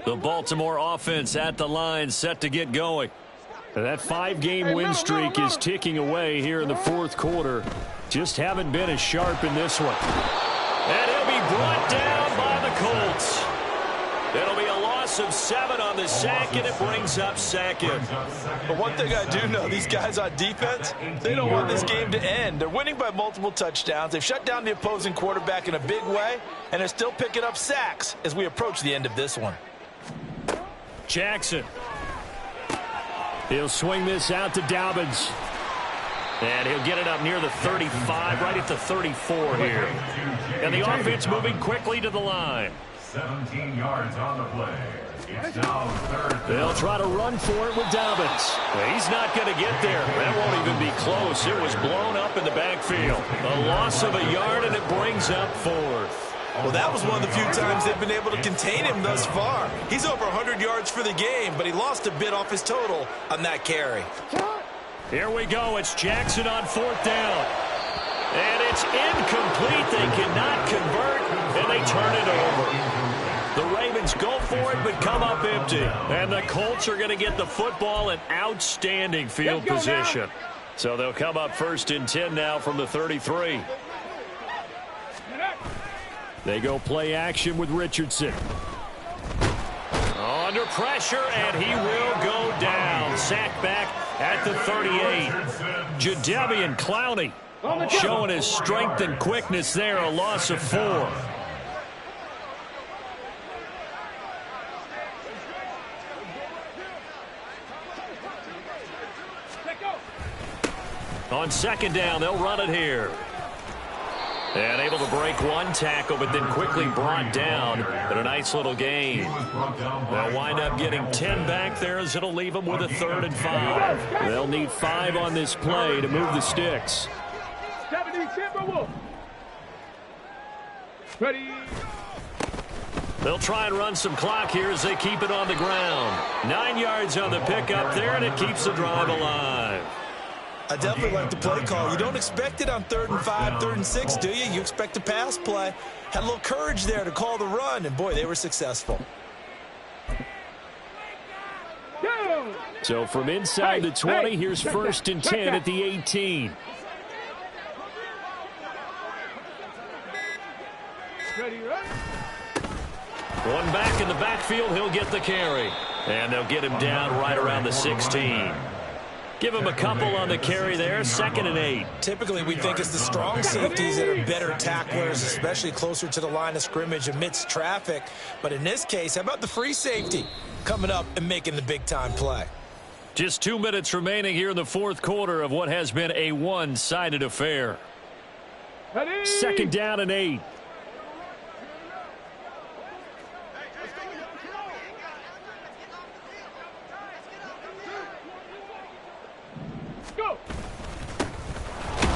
The Baltimore offense at the line, set to get going. That 5-game win streak is ticking away here in the fourth quarter. Just haven't been as sharp in this one. And he'll be brought down by the Colts. It'll be a loss of 7 on the sack, and it brings up second. But one thing I do know, these guys on defense, they don't want this game to end. They're winning by multiple touchdowns. They've shut down the opposing quarterback in a big way, and they're still picking up sacks as we approach the end of this one. Jackson. He'll swing this out to Dobbins. And he'll get it up near the 35, right at the 34 here. And the offense moving quickly to the line. 17 yards on the play. It's now third. They'll try to run for it with Dobbins. He's not going to get there. That won't even be close. It was blown up in the backfield. A loss of a yard, and it brings up fourth. Well, that was one of the few times they've been able to contain him thus far. He's over 100 yards for the game, but he lost a bit off his total on that carry. Here we go. It's Jackson on fourth down. And it's incomplete. They cannot convert, and they turn it over. The Ravens go for it, but come up empty. And the Colts are going to get the football in outstanding field position. So they'll come up first and 10 now from the 33. They go play action with Richardson. Under pressure, and he will go down. Sacked back at the 38. Jadeveon Clowney showing his strength and quickness there. A loss of 4. On second down, they'll run it here. And able to break one tackle, but then quickly brought down in a nice little gain. They'll wind up getting 10 back there as it'll leave them with a 3rd and 5. They'll need 5 on this play to move the sticks. Ready. They'll try and run some clock here as they keep it on the ground. 9 yards on the pickup there, and it keeps the drive alive. I definitely like the play call. You don't expect it on 3rd and 5, 3rd and 6, do you? You expect a pass play. Had a little courage there to call the run, and boy, they were successful. So from inside the 20, here's 1st and 10 at the 18. One back in the backfield, he'll get the carry. And they'll get him down right around the 16. Give him a couple on the carry there, 2nd and 8. Typically, we think it's the strong safeties that are better tacklers, especially closer to the line of scrimmage amidst traffic. But in this case, how about the free safety coming up and making the big-time play? Just 2 minutes remaining here in the fourth quarter of what has been a one-sided affair. 2nd down and 8.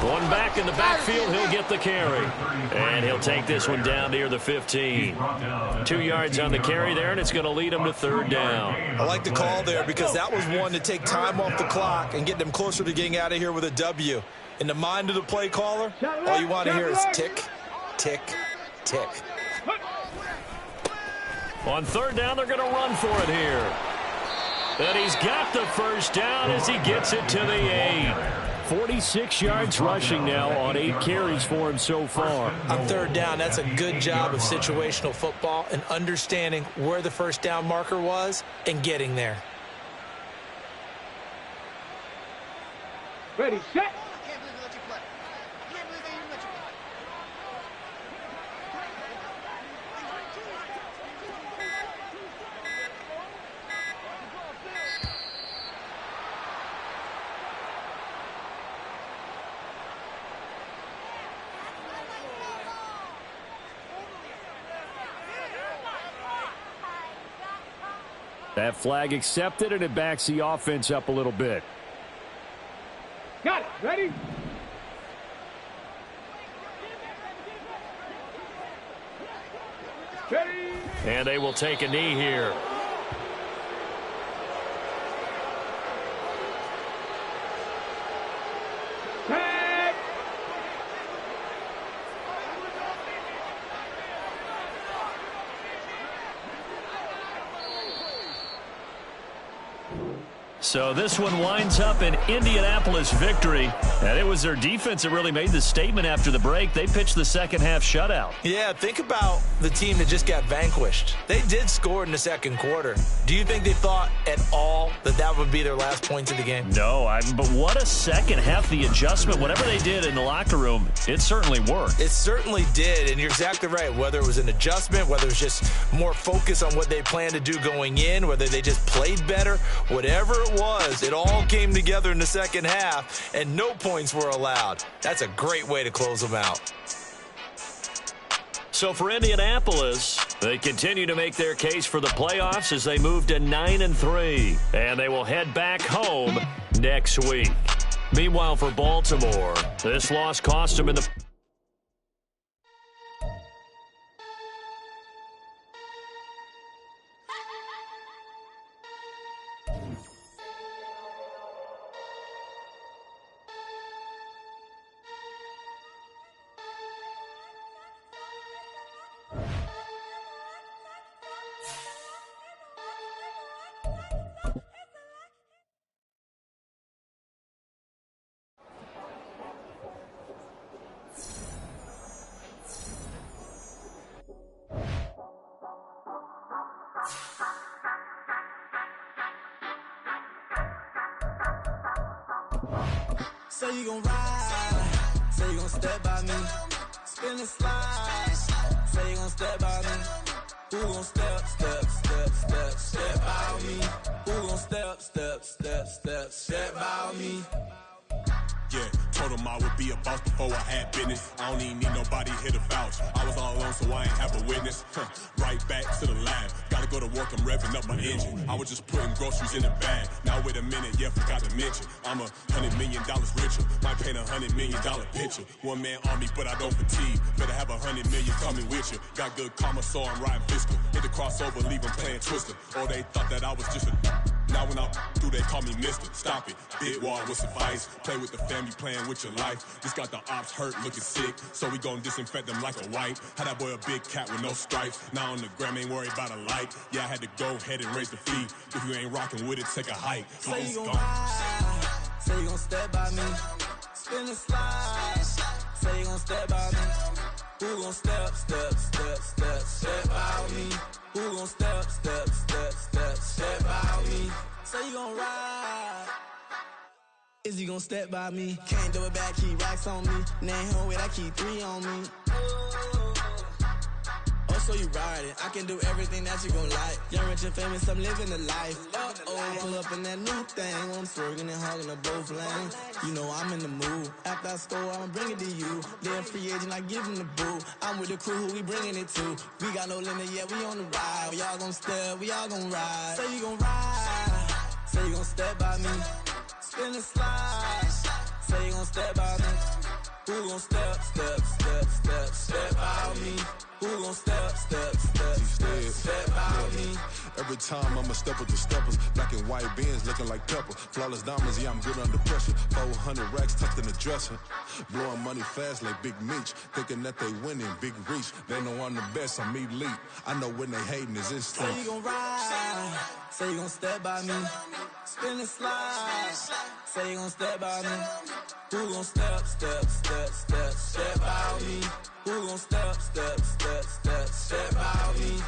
One back in the backfield, he'll get the carry. And he'll take this one down near the 15. 2 yards on the carry there, and it's going to lead him to 3rd down. I like the call there because that was one to take time off the clock and get them closer to getting out of here with a W. In the mind of the play caller, all you want to hear is tick, tick, tick. On 3rd down, they're going to run for it here. And he's got the 1st down as he gets it to the 8. 46 yards rushing now on 8 carries for him so far. On 3rd down, that's a good job of situational football and understanding where the 1st down marker was and getting there. Ready, set. That flag accepted, and it backs the offense up a little bit. Got it. Ready? Ready? And they will take a knee here. Tag. So this one winds up an Indianapolis victory. And it was their defense that really made the statement after the break. They pitched the second half shutout. Yeah, think about the team that just got vanquished. They did score in the second quarter. Do you think they thought at all that that would be their last points of the game? No, but what a second half. The adjustment, whatever they did in the locker room, it certainly worked. It certainly did, and you're exactly right. Whether it was an adjustment, whether it was just more focus on what they planned to do going in, whether they just played better, whatever it was, it all came together in the second half, and no points were allowed. That's a great way to close them out. So for Indianapolis, they continue to make their case for the playoffs as they move to 9-3, and they will head back home next week. Meanwhile, for Baltimore, this loss cost them in the... Say you gon' ride, say you gon' step by me, spin and slide, say you gon' step by me, who gon' step by me, who gon' step by me. Yeah, told him I would be a boss before I had business. I don't even need nobody here to vouch. I was all alone, so I ain't have a witness. Right back to the lab. Gotta go to work, I'm revving up my engine. I was just putting groceries in the bag. Now wait a minute, yeah, forgot to mention. I'm $100 million richer. Might paint $100 million picture. One man army, but I don't fatigue. Better have $100 million coming with you. Got good karma, so I'm riding fiscal. Hit the crossover, leave them playing Twister. Oh, they thought that I was just a... Now when I'm through, they call me Mister. Stop it. Big wall with some ice. Play with the family, playing with your life. This got the ops hurt, looking sick. So we gon' disinfect them like a wipe. Had that boy a big cat with no stripes. Now on the gram, ain't worried about a light. Yeah, I had to go ahead and raise the fee. If you ain't rocking with it, take a hike. Say you gon' ride, say you gon' step by me, spin and slide, say you gon' step by me, who gon' step by me, who gon' step by me, say you gon' ride, is he gon' step by me, can't do it back, keep racks on me, name home with I keep 3 on me. So you riding, I can do everything that you gon' like. Young, rich, and famous, I'm living the life. Pull up in that new thing, when I'm swerving and hogging up both lanes. You know I'm in the mood. After I score, I'ma bring it to you. They're free agent, I give them the boo. I'm with the crew, who we bringing it to. We got no limit, yeah, we on the ride. We all gon' step, we all gon' ride. Say you gon' ride, say you gon' step by me. Spin and slide, say you gon' step by me. Who gon' step by me? Who gon' step by me? Every time I'ma step with the steppers. Black and white beans looking like pepper. Flawless diamonds, yeah, I'm good under pressure. 400 racks tucked in the dresser. Blowing money fast like Big Meech. Thinking that they winning, big reach. They know I'm the best, I'm elite. I know when they hating is instinct. Say you gon' ride, say you gon' step by me. Spin and slide, say you gon' step by me. Who gon' step by me? Who gon' step by me?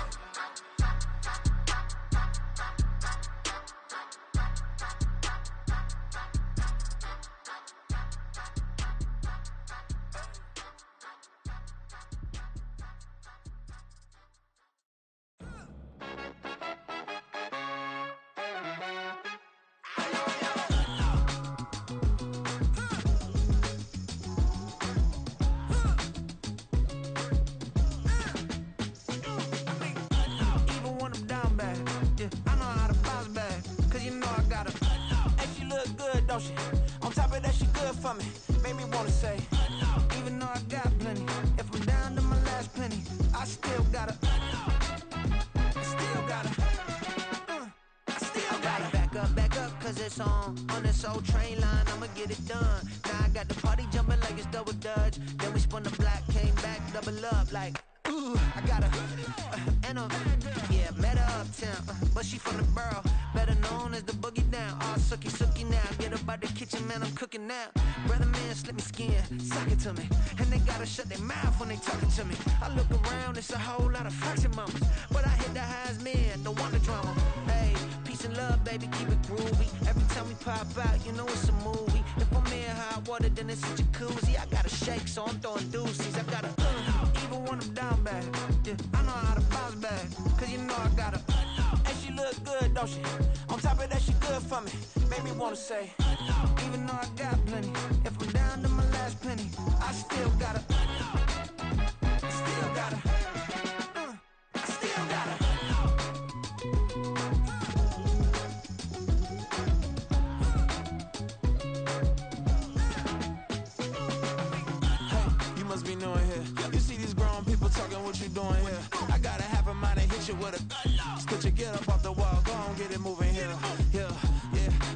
song on this old train line, I'ma get it done. Now I got the party jumping like it's double dutch. Then we spun the block, came back, double up like, ooh, I got a, and a, yeah, met her uptown, but she from the borough, better known as the boogie down. All sookie now, get up out the kitchen, man, I'm cooking now. Brother man, slip me skin, suck it to me, and they gotta shut their mouth when they talking to me. I look around, it's a whole lot of fraction mamas, but I hit the highs, man, don't want the drama. Hey, peace and love, baby, keep it groovy. Every time we pop out, you know it's a movie. If I'm in hot water, then it's a jacuzzi. I gotta shake, so I'm throwing deuces. I gotta, even when I'm down bad, yeah, I know how to bounce back, cause you know I gotta. And she look good, don't she? On top of that, she good for me. Made me wanna say, even though I got plenty, if I'm down to my last penny, I still gotta, I still gotta, I still gotta. Hey, you must be new in here. You see these grown people talking, what you doing here? I got a half a mind to hit you with a, could you get up off the wall, go on, get it moving here. Yeah,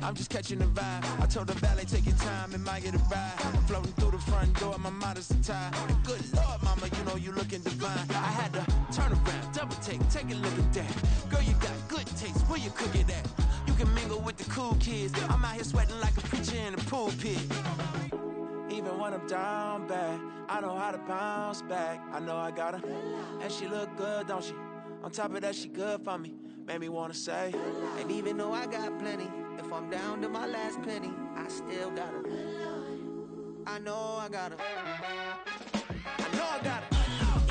I'm just catching the vibe. I told the valet, take your time, it might get a ride. I'm floating through the front door, my modest attire. And good Lord, mama, you know you looking divine. I had to turn around, double take a look at that. Girl, you got good taste, where you cook it at? You can mingle with the cool kids. I'm out here sweating like a preacher in a pulpit. Even when I'm down bad, I know how to bounce back. I know I got her, and she look good, don't she? On top of that, she good for me. Made me wanna say, and even though I got plenty, if I'm down to my last penny, I still got her. I know I got her. I know I got her.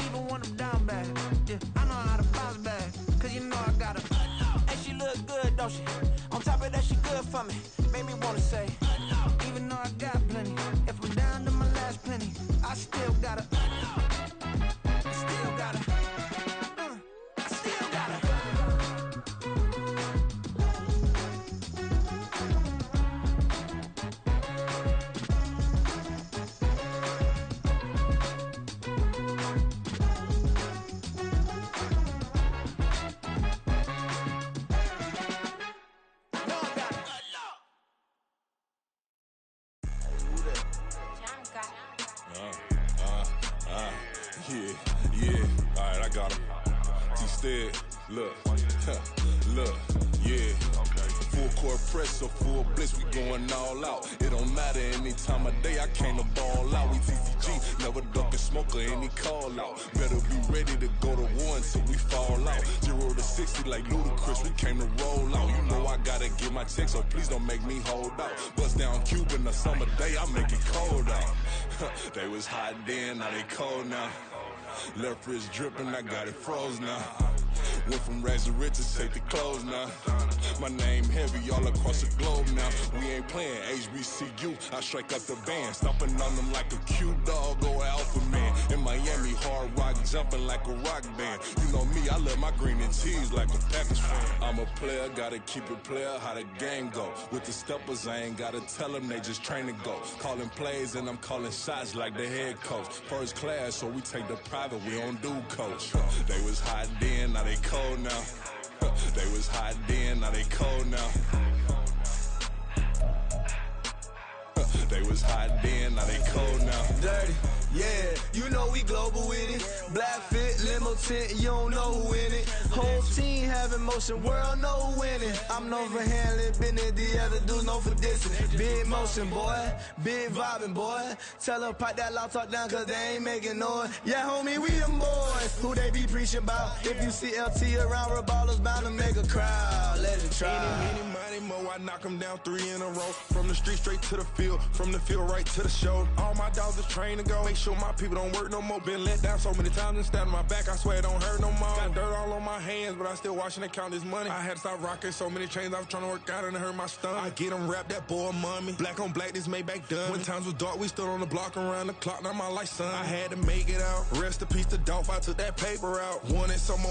Even when I'm down bad, yeah, I know how to bounce back, cause you know I got her. And she look good, don't she? On top of that, she good for me. Made me wanna say, even though I got plenty, if I'm down to my last penny, I still got her. I still got her. I still got her. Yeah, alright, I got him. T-Stead, look, look, yeah. Full court press or full blitz, we going all out. It don't matter any time of day, I came to ball out. We TCG, never duck a smoke or any call out. Better be ready to go to war until we fall out. 0 to 60 like Ludacris, we came to roll out. You know I gotta get my check, so please don't make me hold out. Bust down Cuban a summer day, I make it cold out. They was hot then, now they cold now. Left wrist dripping, I got it froze now. Went from rags to riches, take the clothes now. My name heavy all across the globe now. We ain't playing HBCU, I strike up the band. Stomping on them like a cute dog or alpha man. In Miami, hard rock jumping like a rock band. You know me, I love my green and cheese like a Packers fan. I'm a player, gotta keep it player, how the game go. With the steppers, I ain't gotta tell them, they just train to go. Calling plays and I'm calling shots like the head coach. First class, so we take the private, we don't do coach. They was hot then, now they cold now. They was hot then, now they cold now. They was hot then, now they cold now. Dirty, yeah, you know we global with it. Black fit, limo tint, you don't know who in it. Whole team having motion, world know who winning. I'm known for handling business, the other dudes known for dissing. Big motion, boy, big vibing, boy. Tell her pipe that loud talk down, cause they ain't making noise. Yeah, homie, we them boys, who they be preaching about. If you see LT around, Reballers bound to make a crowd. Let it try. Any money, mo, I knock them down 3 in a row. From the street straight to the field, from the field right to the show. All my dogs is trained to go. Make sure my people don't work no more. Been let down so many times and stabbed in my back, I swear it don't hurt no more. Got dirt all on my hands, but I still watching and count this money. I had to stop rocking so many chains, I was trying to work out and it hurt my stomach. I get them rap, that boy mommy. Black on black, this Maybach done. When times was dark, we stood on the block around the clock, now my life son. I had to make it out. Rest in peace to Dolph, I took that paper out. Wanted some more.